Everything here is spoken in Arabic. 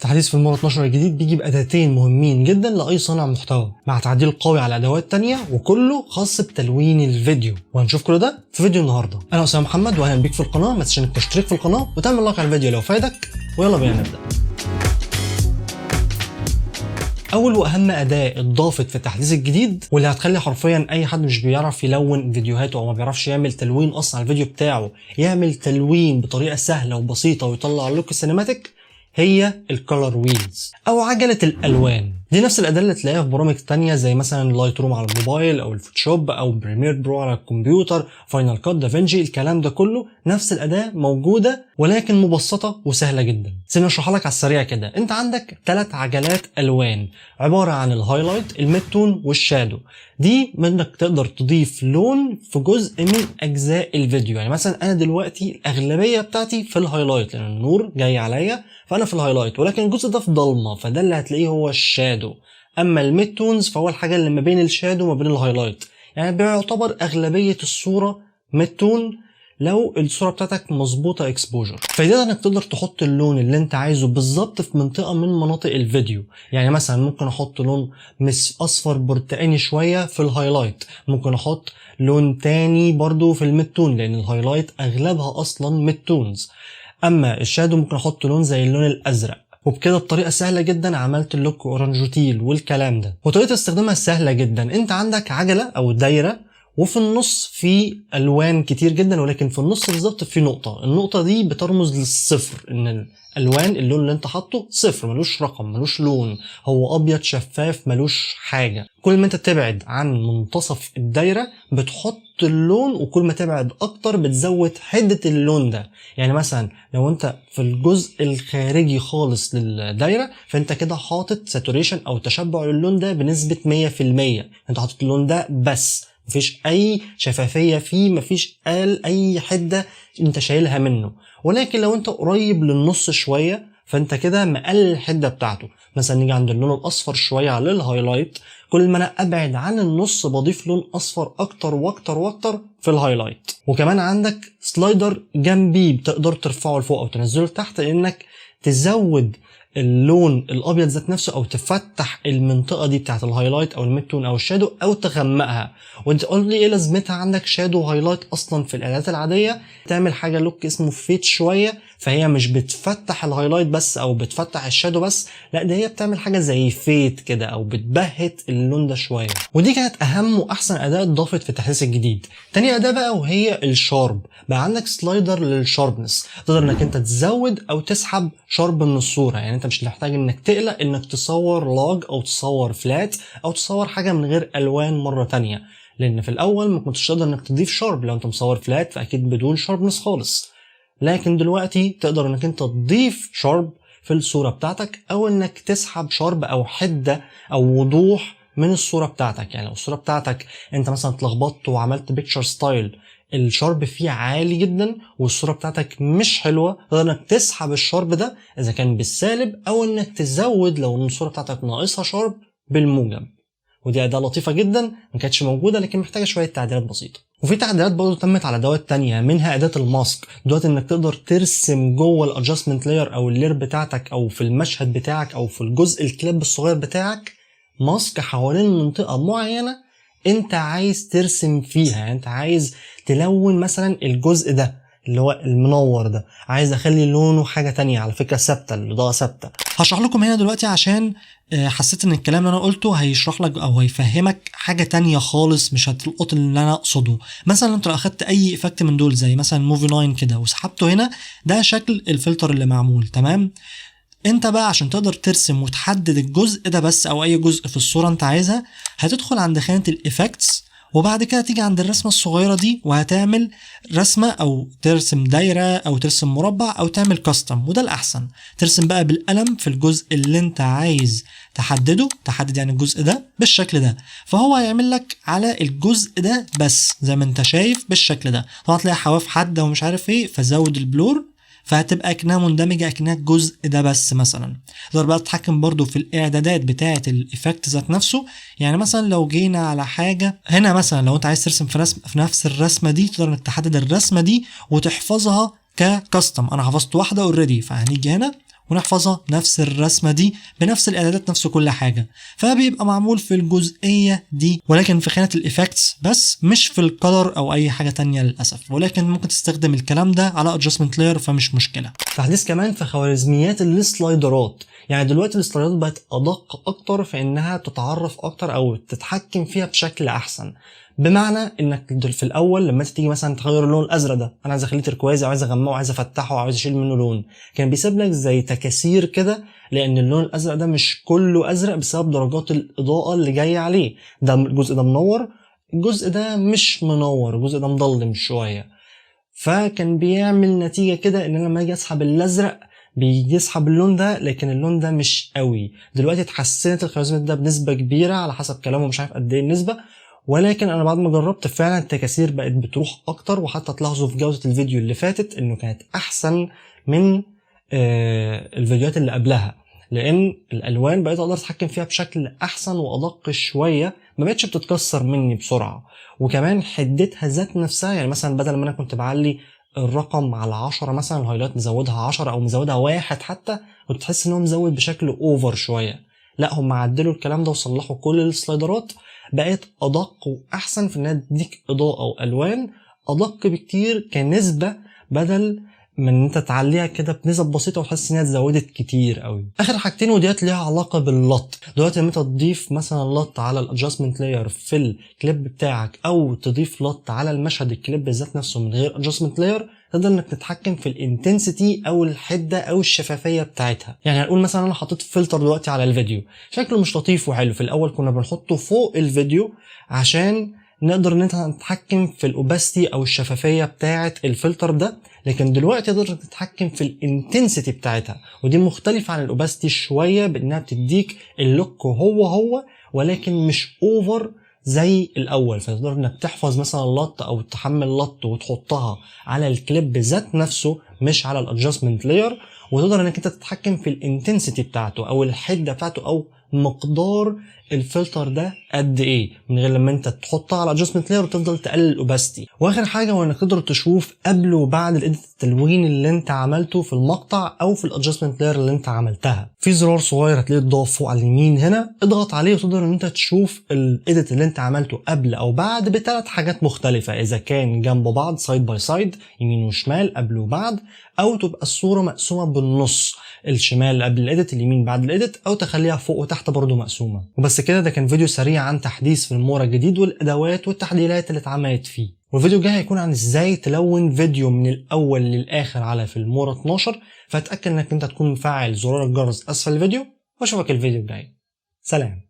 تحديث في المره 12 الجديد بيجي باداتين مهمين جدا لاي صانع محتوى مع تعديل قوي على ادوات تانية، وكله خاص بتلوين الفيديو. وهنشوف كل ده في فيديو النهارده. انا اسامه محمد واهلا بيك في القناه. ما تنساش انك تشترك في القناه وتعمل لايك على الفيديو لو فادك، ويلا بينا نبدا. اول واهم اداه اتضافت في التحديث الجديد واللي هتخلي حرفيا اي حد مش بيعرف يلون فيديوهاته او ما بيعرفش يعمل تلوين اصلا على الفيديو بتاعه يعمل تلوين بطريقه سهله وبسيطه ويطلع لوك سينماتيك، هي الكولر ويلز او عجله الالوان. دي نفس الاداه اللي تلاقيها في برامج تانية زي مثلا لايت روم على الموبايل او الفوتوشوب او بريمير برو على الكمبيوتر، فاينل كات، دافنشي، الكلام ده كله نفس الاداه موجوده ولكن مبسطه وسهله جدا. سيبني اشرحها لك على السريع كده. انت عندك 3 عجلات الوان عباره عن الهايلايت، الميد تون، والشادو. دي منك تقدر تضيف لون في جزء من اجزاء الفيديو. يعني مثلا انا دلوقتي الاغلبيه بتاعتي في الهايلايت لان النور جاي عليا فانا في الهايلايت، ولكن الجزء ده في ضلمه فده اللي هتلاقيه هو الشادو. اما الميد تونز فهو الحاجه اللي ما بين الشادو وما بين الهايلايت، يعني بيعتبر اغلبيه الصوره ميد تون لو الصوره بتاعتك مظبوطه اكسبوجر. فده انك تقدر تحط اللون اللي انت عايزه بالظبط في منطقه من مناطق الفيديو. يعني مثلا ممكن احط لون اصفر برتقاني شويه في الهايلايت، ممكن احط لون تاني برضو في الميد تون لان الهايلايت اغلبها اصلا ميد تونز. اما الشادو ممكن احط لون زي اللون الازرق، وبكده بطريقه سهله جدا عملت اللوك اورنجوتيل والكلام ده. وطريقه استخدامها سهله جدا. انت عندك عجله او دايره وفي النص في الوان كتير جدا، ولكن في النص بالظبط في نقطه. النقطه دي بترمز للصفر، ان الالوان اللون اللي انت حاطه صفر، ملوش رقم، ملوش لون، هو ابيض شفاف ملوش حاجه. كل ما انت تبعد عن منتصف الدايره بتحط اللون، وكل ما تبعد اكتر بتزود حده اللون ده. يعني مثلا لو انت في الجزء الخارجي خالص للدايره فانت كده حاطط ساتوريشن او تشبع للون ده بنسبه 100%. انت حاطط اللون ده بس، مفيش اي شفافيه فيه، مفيش اي حده انت شايلها منه. ولكن لو انت قريب للنص شويه فانت كده مقلل الحده بتاعته. مثلا نيجي عند اللون الاصفر شويه على الهايلايت، كل ما انا ابعد عن النص بضيف لون اصفر اكتر واكتر واكتر في الهايلايت. وكمان عندك سلايدر جنبي بتقدر ترفعه لفوق او تنزله لتحت انك تزود اللون الابيض ذات نفسه او تفتح المنطقه دي بتاعت الهايلايت او الميد تون او الشادو او تغمقها. وانت قول لي ايه لازمتها عندك شادو وهايلايت اصلا في الاعدادات العاديه؟ تعمل حاجه لوك اسمه فيت شويه، فهي مش بتفتح الهايلايت بس او بتفتح الشادو بس، لا ده هي بتعمل حاجه زي فيت كده او بتبهت اللون ده شويه. ودي كانت اهم واحسن اداه اتضافت في التحديث الجديد. تاني اداه بقى وهي الشارب. بقى عندك سلايدر للشاربنس، تقدر انك انت تزود او تسحب شارب من الصوره. يعني انت مش محتاج انك تقلق انك تصور لاج او تصور فلات او تصور حاجه من غير الوان مره تانية، لان في الاول ما كنتش تقدر انك تضيف شارب. لو انت مصور فلات فاكيد بدون شاربنس خالص، لكن دلوقتي تقدر انك انت تضيف شارب في الصوره بتاعتك او انك تسحب شارب او حده او وضوح من الصوره بتاعتك. يعني لو الصوره بتاعتك انت مثلا اتلخبطت وعملت بيكتشر ستايل الشارب فيه عالي جدا والصوره بتاعتك مش حلوه، تقدر انك تسحب الشارب ده اذا كان بالسالب او انك تزود لو الصوره بتاعتك ناقصها شارب بالموجب. ودي اداه لطيفه جدا ما كانتش موجوده لكن محتاجه شويه تعديلات بسيطه. وفي تعديلات برضه تمت على ادوات تانية، منها اداه الماسك. دوت انك تقدر ترسم جوه الادجستمنت لاير او اللير بتاعتك او في المشهد بتاعك او في الجزء الكليب الصغير بتاعك ماسك حوالين منطقه معينه انت عايز ترسم فيها. يعني انت عايز تلون مثلا الجزء ده اللي هو المنور ده، عايز اخلي لونه حاجه تانية على فكره ثابته، الاضاءه ثابته. هشرح لكم هنا دلوقتي عشان حسيت ان الكلام اللي انا قلته هيشرح لك او هيفهمك حاجه تانية خالص مش هتلقط اللي انا اقصده. مثلا انت لو اخدت اي افكت من دول زي مثلا موفي 9 كده وسحبته هنا، ده شكل الفلتر اللي معمول تمام. انت بقى عشان تقدر ترسم وتحدد الجزء ده بس او اي جزء في الصوره انت عايزها، هتدخل عند خانه الافكتس وبعد كده تيجي عند الرسمه الصغيره دي وهتعمل رسمه او ترسم دايره او ترسم مربع او تعمل كاستم. وده الاحسن ترسم بقى بالقلم في الجزء اللي انت عايز تحدد يعني الجزء ده بالشكل ده، فهو هيعمل لك على الجزء ده بس زي ما انت شايف بالشكل ده. طبعا تلاقي حواف حاده ومش عارف ايه، فزود البلور فهتبقى اكنها مندمجه اكنها الجزء ده بس. مثلا تقدر بقى تتحكم برضو في الاعدادات بتاعه الايفكت ذات نفسه. يعني مثلا لو جينا على حاجه هنا، مثلا لو انت عايز ترسم في نفس الرسمه دي تقدر انك تحدد الرسمه دي وتحفظها ككاستم. انا حفظت واحده اوريدي، فهنيجي هنا ونحفظها نفس الرسمة دي بنفس الاعدادات نفس كل حاجة، فبيبقى معمول في الجزئية دي ولكن في خانة الايفكتس بس، مش في الكالر او اي حاجة تانية للأسف، ولكن ممكن تستخدم الكلام ده على adjustment layer فمش مشكلة. تحديث كمان في خوارزميات السلايدرات، يعني دلوقتي السلايدرات بقت ادق اكتر في انها تتعرف اكتر او تتحكم فيها بشكل احسن. بمعنى انك في الاول لما تيجي مثلا تغير اللون الازرق ده، انا عايز اخليه تركوازي او عايز اغمقه او عايز افتحه او عايز اشيل منه لون، كان بيسيب لك زي تكاسير كده، لان اللون الازرق ده مش كله ازرق بسبب درجات الاضاءه اللي جايه عليه، ده الجزء ده منور، الجزء ده مش منور، الجزء ده مضلم شويه، فكان بيعمل نتيجه كده ان انا لما اجي اسحب الازرق بيجي يسحب اللون ده لكن اللون ده مش قوي. دلوقتي اتحسنت الخوارزميات ده بنسبه كبيره على حسب كلامه، مش عارف قد ايه النسبه، ولكن انا بعد ما جربت فعلا التكاسير بقت بتروح اكتر، وحتى تلاحظوا في جودة الفيديو اللي فاتت انه كانت احسن من الفيديوهات اللي قبلها، لان الالوان بقيت اقدر اتحكم فيها بشكل احسن وادق شوية، ما بقتش بتتكسر مني بسرعة، وكمان حدتها ذات نفسها، يعني مثلا بدل ما انا كنت بعلي الرقم على 10 مثلا الهايلايت مزودها 10 او مزودها 1 حتى، كنت تحس ان هو مزود بشكل اوفر شوية. لا، هم عدلوا الكلام ده وصلحوا كل السلايدرات، بقت ادق واحسن في انها تديك اضاءه والوان ادق بكتير كنسبه، بدل من ان انت تعليها كده بنسب بسيطه وتحس انها اتزودت كتير قوي. اخر حاجتين وديت ليها علاقه باللط. دلوقتي لما انت تضيف مثلا لط على الادجستمنت لاير في الكليب بتاعك، او تضيف لط على المشهد الكليب ذات نفسه من غير ادجستمنت لاير، تقدر انك تتحكم في الانتنسيتي او الحده او الشفافيه بتاعتها. يعني هنقول مثلا انا حطيت فلتر دلوقتي على الفيديو شكله مش لطيف وحلو، في الاول كنا بنحطه فوق الفيديو عشان نقدر ان انت نتحكم في الاوباستي او الشفافيه بتاعه الفلتر ده، لكن دلوقتي تقدر تتحكم في الانتنسيتي بتاعتها، ودي مختلفه عن الاوباستي شويه بانها بتديك اللوك هو ولكن مش اوفر زي الاول، فتقدر انك تحفظ مثلا اللط او تحمل لط وتحطها على الكليب ذات نفسه مش على الادجستمنت لاير، وتقدر انك انت تتحكم في الانتنسيتي بتاعته او الحده بتاعته او مقدار الفلتر ده قد ايه، من غير لما انت تحطها على ادجستمنت لاير وتفضل تقلل الاوباستي. واخر حاجه هو انك تقدر تشوف قبل وبعد الايديت التلوين اللي انت عملته في المقطع او في الادجستمنت لاير اللي انت عملتها. في زرار صغير هتلاقيه اتضاف فوق على اليمين هنا، اضغط عليه وتقدر ان انت تشوف الايديت اللي انت عملته قبل او بعد بثلاث حاجات مختلفه، اذا كان جنب بعض سايد باي سايد يمين وشمال قبل وبعد، او تبقى الصوره مقسومه بالنص، الشمال قبل الايديت اليمين بعد الايديت، او تخليها فوق وتحت برضو مقسومه. وبس كده، ده كان فيديو سريع عن تحديث في المورا الجديد والادوات والتحديثات اللي اتعملت فيه. والفيديو الجاي هيكون عن ازاي تلون فيديو من الاول للاخر على فيلمورا 12، فاتاكد انك انت تكون مفعل زرار الجرس اسفل الفيديو، واشوفك الفيديو الجاي. سلام.